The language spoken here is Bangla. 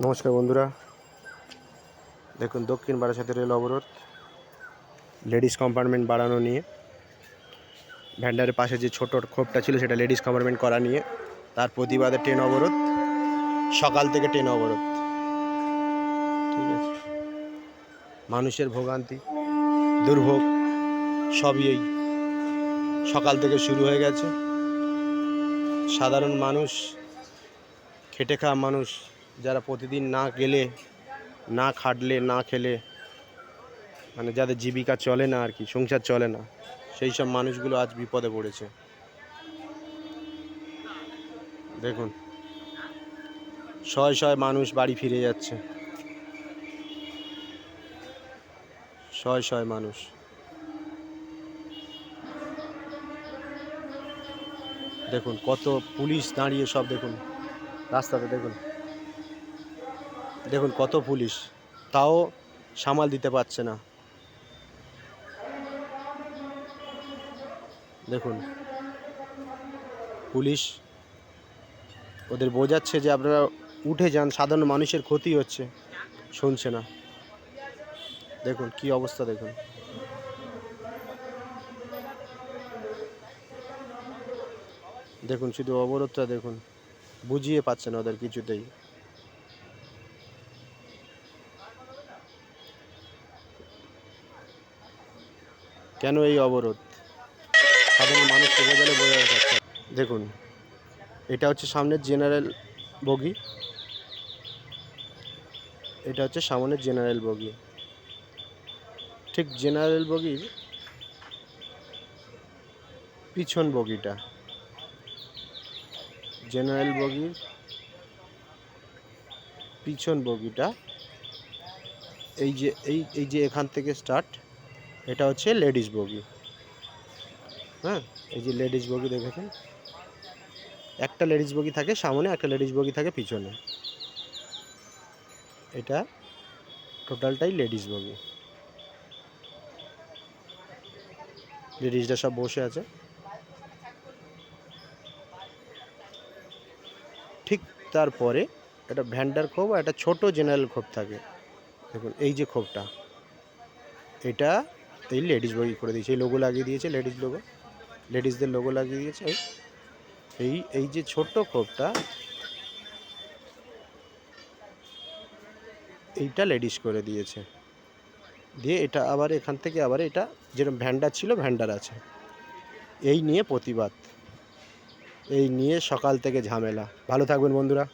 নমস্কার বন্ধুরা, দেখুন দক্ষিণ বারাসাতে রেল অবরোধ, লেডিস কম্পার্টমেন্ট বাড়ানো নিয়ে। ভ্যান্ডারের পাশে যে ছোট খোপটা ছিল সেটা লেডিস কম্পার্টমেন্ট করা নিয়ে, তার প্রতিবাদে ট্রেন অবরোধ। সকাল থেকে ট্রেন অবরোধ, ঠিক আছে। মানুষের ভোগান্তি, দুর্ভোগ সবই এই সকাল থেকে শুরু হয়ে গেছে। সাধারণ মানুষ, খেটে খাওয়া মানুষ, যারা প্রতিদিন না গেলে, না খাটলে, না খেলে, মানে যাদের জীবিকা চলে না আর কি, সংসার চলে না, সেই সব মানুষগুলো আজ বিপদে পড়েছে। দেখুন শয়ে শয়ে মানুষ বাড়ি ফিরে যাচ্ছে, শয়ে শয়ে মানুষ। দেখুন কত পুলিশ দাঁড়িয়ে, সব দেখুন রাস্তাতে, দেখুন দেখুন কত পুলিশ, তাও সামাল দিতে পারছে না। দেখুন পুলিশ ওদের বোঝাচ্ছে যে আপনারা উঠে যান, সাধারণ মানুষের ক্ষতি হচ্ছে, শুনছে না। দেখুন কি অবস্থা, দেখুন দেখুন শুধু অবরোধটা দেখুন, বুঝিয়ে পাচ্ছে না ওদের কিছুতেই। কেন এই অবরোধ, সাধারণ মানুষকে বোঝালে বোঝা যাচ্ছে। দেখুন এটা হচ্ছে সামনের জেনারেল বগি, এটা হচ্ছে সামনের জেনারেল বগি। ঠিক জেনারেল বগির পিছন বগিটা, জেনারেল বগির পিছন বগিটা, এই যে এখান থেকে স্টার্ট, এটা হচ্ছে লেডিস বগি। হ্যাঁ, এই যে লেডিস বগি দেখেছেন, একটা লেডিস বগি থাকে সামনে, একটা লেডিস বগি থাকে পিছনে। এটা টোটালটাই লেডিস বগি, লেডিসরা সব বসে আছে। ঠিক তারপরে একটা ভ্যান্ডার খোপ আর একটা ছোট জেনারেল খোপ থাকে। দেখুন এই যে খোপটা, এটা এই লেডিস বগি করে দিয়েছে, এই লোগো লাগিয়ে দিয়েছে, লেডিস লোগো, লেডিসদের লোগো লাগিয়ে দিয়েছে। এই এই যে ছোট্ট খোপটা, এইটা লেডিস করে দিয়েছে, দিয়ে এটা আবার এখান থেকে আবার এটা যেরকম ভ্যান্ডার ছিল ভ্যান্ডার আছে। এই নিয়ে প্রতিবাদ, এই নিয়ে সকাল থেকে ঝামেলা। ভালো থাকবেন বন্ধুরা।